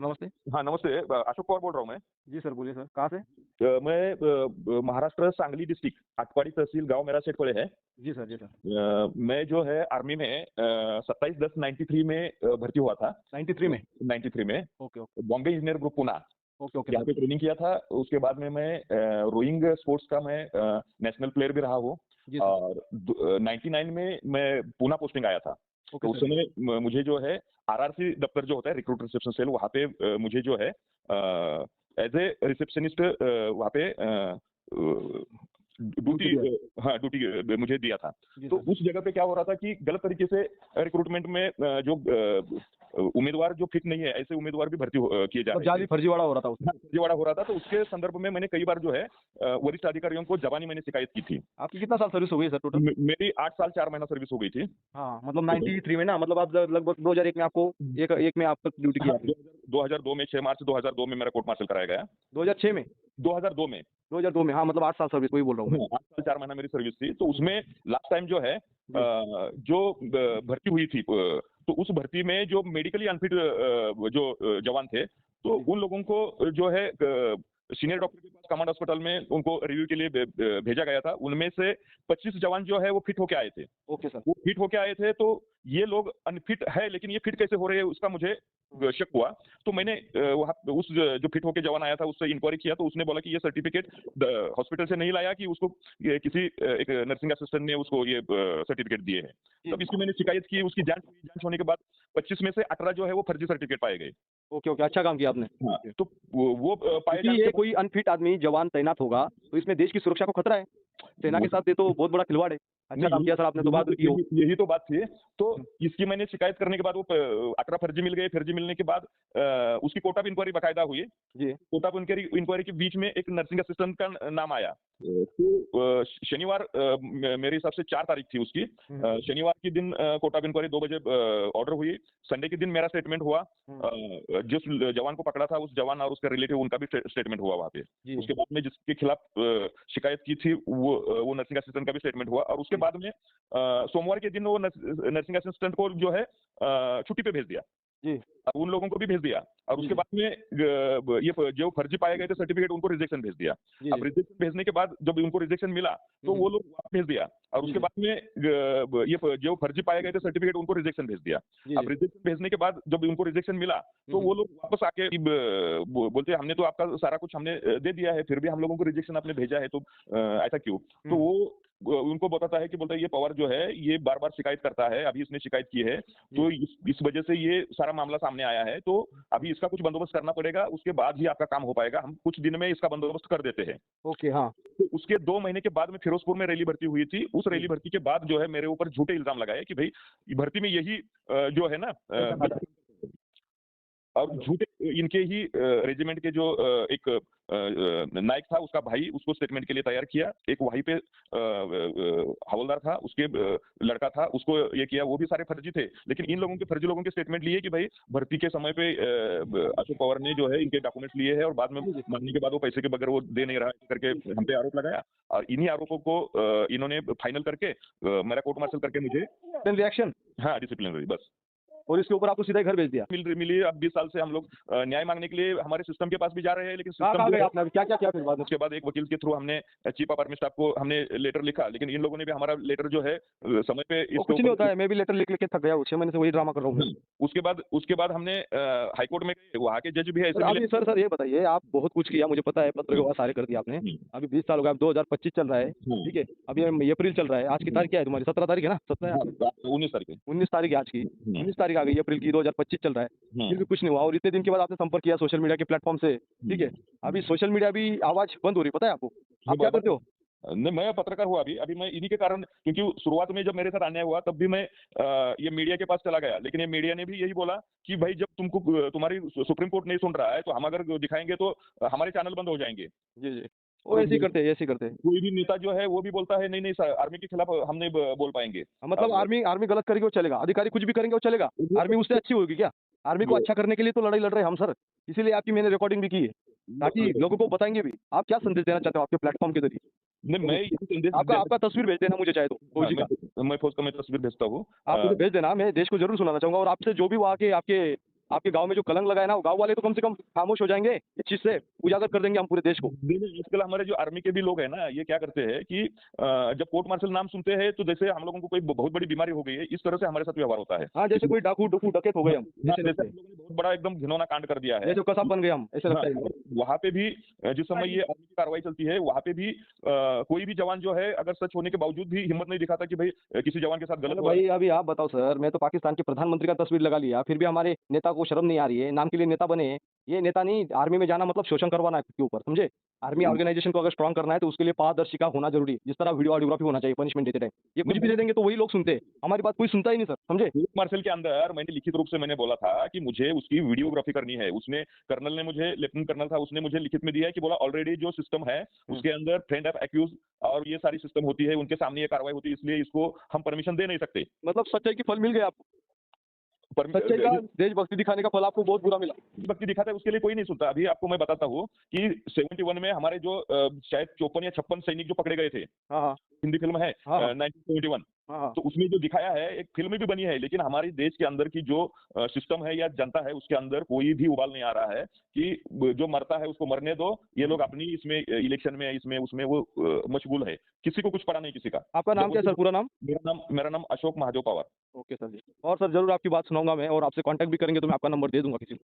नमस्ते। हाँ, नमस्ते। अशोक पवार बोल रहा हूँ मैं। जी सर, बोलिए सर, कहाँ से? मैं महाराष्ट्र सांगली डिस्ट्रिक्ट आटपाड़ी तहसील गाँव मेरा सेटपड़े है। जी सर, जी सर। मैं जो है आर्मी में 27/10/93 में भर्ती हुआ था। 93 में? 93 में okay, okay. Bombay engineer group Pune, okay, okay यहाँ सर। पे ट्रेनिंग किया था। उसके बाद में मैं रोइंग स्पोर्ट्स का मैं नेशनल प्लेयर भी रहा हूँ। जी सर। और 99 में मैं पूना पोस्टिंग आया था। ओके तो उस सर। समय मुझे जो है आरआरसी दफ्तर जो होता है रिक्रूट रिसेप्शन सेल, वहाँ पे मुझे जो है एज ए रिसेप्शनिस्ट वहाँ पे ड्यूटी ड्यूटी दिया है। हाँ ड्यूटी मुझे दिया था। जी तो सर। उस जगह पे क्या हो रहा था कि गलत तरीके से रिक्रूटमेंट में जो उम्मीदवार जो फिट नहीं है, ऐसे उम्मीदवार भी भर्ती किए जा मतलब रहे थे। जाली फर्जीवाड़ा हो रहा था उसमें। हाँ, फर्जीवाड़ा हो रहा था। तो उसके संदर्भ में मैंने कई बार जो है वरिष्ठ अधिकारियों को जबानी मैंने शिकायत की थी। आपकी कितना साल सर्विस हो गई सर टोटल? मेरी 8 साल 4 महीना सर्विस हो गई थी। हाँ, मतलब 93 में ना, मतलब आप लगभग 2001 में आपको एक एक में आप तक ड्यूटी की हाँ, आपने। 2002 में 6 मार्च 2002 में मेरा कोर्ट मार्शल कराया गया। 2006 में? 2002 में। 2002 में, हाँ, मतलब 8 साल सर्विस, वही बोल रहा हूँ मैं। हाँ, 8 साल 4 महीना मेरी सर्विस थी। तो उसमें लास्ट टाइम जो है जी। जो भर्ती हुई थी, तो उस भर्ती में जो मेडिकली अनफिट जो जवान थे, तो जी। उन लोगों को जो है सीनियर डॉक्टर के पास कमांड अस्पताल में उनको रिव्यू के लिए भेजा गया था। उनमें से 25 जवान जो है वो फिट होके आए थे। Okay sir. वो फिट होके आए थे, तो ये लोग अनफिट है, लेकिन ये फिट कैसे हो रहे हैं उसका मुझे शक हुआ। तो मैंने वहाँ उस जो फिट होके जवान आया था उससे इंक्वायरी किया, तो उसने बोला कि ये सर्टिफिकेट हॉस्पिटल से नहीं लाया, कि उसको ये किसी एक नर्सिंग असिस्टेंट ने उसको ये सर्टिफिकेट दिए हैं। जी। तब इसकी मैंने शिकायत की, उसकी जांच हुई, जांच होने के बाद 25 में से 18 जो है वो फर्जी सर्टिफिकेट पाए गए। ओके, ओके, अच्छा काम किया आपने। हाँ, तो वो पाए क्योंकि जाने के ये बाद कोई अनफिट आदमी जवान तैनात होगा, तो इसमें देश की सुरक्षा को खतरा है। सेना के वो साथ ये तो बहुत बड़ा खिलवाड़ है। अच्छा नहीं, काम किया सर आपने, तो बहादुरी की हो। यही तो बात थी। तो हुँ। इसकी मैंने शिकायत करने के बाद वो 18 फर्जी मिल गए। फर्जी मिलने के बाद उसकी कोर्ट ऑफ इंक्वायरी बाकायदा हुई। जी। कोर्ट ऑफ इंक्वायरी के बीच में एक नर्सिंग असिस्टेंट का नाम आया। तो शनिवार मेरे हिसाब से 4 तारीख थी उसकी। हुँ, शनिवार के दिन कोर्ट ऑफ इंक्वायरी 2 बजे ऑर्डर हुई। संडे के दिन मेरा स्टेटमेंट हुआ। हुँ। जिस जवान को पकड़ा था उस जवान और उसका रिलेटिव, उनका भी स्टेटमेंट हुआ वहाँ पे। जी। उसके बाद में जिसके खिलाफ शिकायत की थी वो नर्सिंग असिस्टेंट का भी स्टेटमेंट हुआ। और उसके बाद में सोमवार के दिन वो नर्सिंग असिस्टेंट को जो है छुट्टी पे भेज दिया। जी। अब उन लोगों को भी भेज दिया। और जी, उसके जी। बाद में जो फर्जी पाए गए थे सर्टिफिकेट, उनको रिजेक्शन भेज दिया। जी, अब जी। रिजेक्शन भेजने के बाद जब उनको रिजेक्शन मिला, हुँ, तो हुँ। वो लोग वापस भेज दिया। और जी, उसके जी। बाद में जो फर्जी पाए गए थे सर्टिफिकेट, उनको रिजेक्शन भेज दिया। जी, अब जी। रिजेक्शन भेजने के बाद जब उनको रिजेक्शन मिला, हुँ, तो हुँ। वो लोग वापस आके बोलते हैं हमने तो आपका सारा कुछ हमने दे दिया है, फिर भी हम लोगों को रिजेक्शन आपने भेजा है, तो ऐसा क्यों? तो हुँ। वो उनको बताता है कि बोलता है ये पवार जो है ये बार-बार शिकायत करता है, अभी इसने शिकायत की है, जी। तो इस वजह से ये सारा मामला सामने आया है, तो अभी इसका कुछ बंदोबस्त करना पड़ेगा, उसके बाद ही आपका काम हो पाएगा, हम कुछ दिन में इसका बंदोबस्त कर देते हैं। ओके, हाँ। तो उसके 2 महीने के बाद में फिरोजपुर में रैली भर्ती हुई थी। उस जी। रैली भर्ती के बाद जो है मेरे ऊपर झूठे इल्ज़ाम लगाए कि भई भर्ती में यही जो है ना पैसा खाता है। और हेलो। झूठे इनके ही रेजिमेंट के जो एक नायक था, उसका भाई उसको स्टेटमेंट के लिए तैयार किया। एक वहीं पे हवलदार था, उसके लड़का था, उसको ये किया। वो भी सारे फर्जी थे। लेकिन इन लोगों के फर्जी लोगों के स्टेटमेंट लिए कि भाई भर्ती के समय पे अशोक पवार ने जो है इनके डॉक्यूमेंट्स लिए हैं, और बाद में जी, जी। मांगने के बाद वो पैसे के बगैर वो दे नहीं रहा है करके हम पे आरोप लगाया। और इन्हीं आरोपों को इन्होंने फाइनल करके मेरा कोर्ट मार्शल करके मुझे देन रिएक्शन हाँ, डिसिप्लिनरी बस। और इसके ऊपर आपको सीधा ही घर भेज दिया। मिली। अब 20 साल से हम लोग न्याय माँगने के लिए हमारे सिस्टम के पास भी जा रहे हैं, लेकिन सिस्टम कहाँ जो गए है आपने अभी? क्या-क्या किया फिर बाद में? उसके बाद एक वकील के थ्रू हमने चीफ ऑफ आर्मी स्टाफ को हमने लेटर लिखा, लेकिन इन लोगों ने भी हमारा लेटर जो है समय पे वो इसके कुछ नहीं ऊपर होता है, मैं भी लेटर लिख-लिख के थक गया हूँ, 6 महीने से वही ड्रामा कर रहा हूँ मैं। उसके बाद हमने हाई कोर्ट में गए, वहाँ के जज भी सर ऐसे मिले। अभी सर ये बताइए, आप बहुत कुछ किया, मुझे पता है, पत्र हुँ, व्यवहार सारे कर दिए आपने। हुँ, अभी 20 साल हो गए, अब 2025 चल रहा है, हुँ, ठीक है? अभी ये अप्रैल चल रहा है, आज की हुँ, तारीख क्या है तुम्हारी? 17 तारीख है ना? 17 हाँ, 19 तारीख है। 19 तारीख है आज की। हुँ, 19 तारीख आ गई अप्रैल की, 2025 चल रहा है। हुँ, फिर भी कुछ नहीं हुआ और इतने दिन के बाद आपने संपर्क किया सोशल मीडिया के प्लेटफ़ॉर्म से, ठीक हुँ, है? अभी सोशल मीडिया भी आवाज़ बंद हो रही है, पता है आपको? हाँ, आप क्या करते हो? नहीं, मैं पत्रकार हूँ अभी मैं इन्हीं के कारण, क्योंकि शुरुआत में जब मेरे साथ अन्याय हुआ तब भी मैं ये मीडिया के पास चला गया, लेकिन ये मीडिया ने भी यही बोला कि भाई जब तुमको तुम्हारी सुप्रीम कोर्ट नहीं सुन रहा है, तो हम अगर दिखाएँगे तो हमारे चैनल बंद हो जाएँगे। जी, जी। वो तो ऐसे ही करते हैं, ऐसे ही करते हैं। कोई भी नेता जो है वो भी बोलता है नहीं, नहीं सर आर्मी के खिलाफ हम नहीं बोल पाएँगे। मतलब अब आर्मी आर्मी गलत करेगी वो चलेगा, अधिकारी कुछ भी करेंगे वो चलेगा। वो आर्मी उससे अच्छी होगी क्या? आर्मी को तो अच्छा करने के लिए तो लड़ाई लड़ रहे हैं हम सर, इसीलिए आपकी मैंने रिकॉर्डिंग भी की है, ताकि लोगों को बताएँगे भी। आप क्या संदेश देना चाहते हो आपके प्लेटफ़ॉर्म के ज़रिए? नहीं, लोगों मैं को? यही संदेश आपका देना। आपका तस्वीर भेज देना मुझे चाहे तो, हाँ, फौजी का। मैं फ़ौज का मैं तस्वीर भेजता हूँ। आप मुझे भेज देना, मैं देश को ज़रूर सुनाना चाहूँगा और आपसे जो भी वहाँ के आपके आपके गांव में जो कलंक लगा है ना, वो गांव वाले तो कम से कम खामोश हो जाएंगे, इस चीज से उजागर कर देंगे हम पूरे देश को। आजकल हमारे जो आर्मी के भी लोग हैं ना, ये क्या करते हैं कि जब कोर्ट मार्शल नाम सुनते हैं तो जैसे हम लोगों को कोई बहुत बड़ी बीमारी हो गई है, इस तरह से हमारे साथ व्यवहार होता है। हाँ, जैसे कोई डाकू डुकू डकैत हो गए हम, हाँ, जैसे जैसे लगता हम है, लोगों ने बहुत बड़ा एकदम घिनौना कांड कर दिया है। जैसे कसाब बन गए हम, ऐसे हाँ, लगता है और हमको। वहाँ पे भी जिस समय ये आर्मी की कार्रवाई चलती है, वहाँ पे भी कोई भी जवान जो है, अगर सच होने के बावजूद भी हिम्मत नहीं दिखाता कि भाई किसी जवान के साथ गलत अरे हुआ है। भाई, अभी आप बताओ सर, मैं तो पाकिस्तान के प्रधानमंत्री का तस्वीर लगा लिया, फिर भी हमारे नेता को शर्म नहीं आ रही है, नाम के लिए नेता बने। ये नेता नहीं, आर्मी में जाना मतलब शोषण करवाना है खुद के ऊपर, समझे? आर्मी ऑर्गेनाइजेशन को अगर स्ट्रांग करना है तो उसके लिए पारदर्शिता होना जरूरी है, जिस तरह वीडियो ऑडियोग्राफी होना चाहिए पनिशमेंट देते टाइम। ये कुछ भी दे देंगे तो वही लोग सुनते हैं, हमारी बात कोई सुनता ही नहीं सर, समझे? कोर्ट मार्शल के अंदर मैंने लिखित रूप से मैंने बोला था कि मुझे उसकी वीडियोग्राफी करनी है। उसने कर्नल ने मुझे, लेफ्टिनेंट कर्नल था, उसने मुझे लिखित में दिया है कि बोला ऑलरेडी जो सिस्टम है उसके अंदर फ्रेंड ऑफ एक्यूज और ये सारी सिस्टम होती है, उनके सामने ये कार्रवाई होती है, इसलिए इसको हम परमिशन दे नहीं सकते। मतलब सच्चाई की फल मिल गया आपको, सच्चाई का, देशभक्ति दिखाने का फल आपको बहुत बुरा मिला। भक्ति दिखाता है उसके लिए कोई नहीं सुनता। अभी आपको मैं बताता हूँ कि 71 में हमारे जो शायद 54 या 56 सैनिक जो पकड़े गए थे, हाँ हाँ हिंदी फिल्म है हाँ हाँ 1971, हाँ हाँ। तो उसमें जो दिखाया है, एक फिल्म भी बनी है, लेकिन हमारे देश के अंदर की जो सिस्टम है या जनता है, उसके अंदर कोई भी उबाल नहीं आ रहा है कि जो मरता है उसको मरने दो, ये लोग अपनी इसमें इलेक्शन में इसमें उसमें वो मशगूल है, किसी को कुछ पड़ा नहीं किसी का। आपका नाम क्या है सर, पूरा नाम? मेरा नाम अशोक महादेव पवार। ओके सर जी। और सर जरूर आपकी बात सुनाऊंगा मैं, और आपसे कांटेक्ट भी करेंगे तो मैं आपका नंबर दे दूंगा किसी को।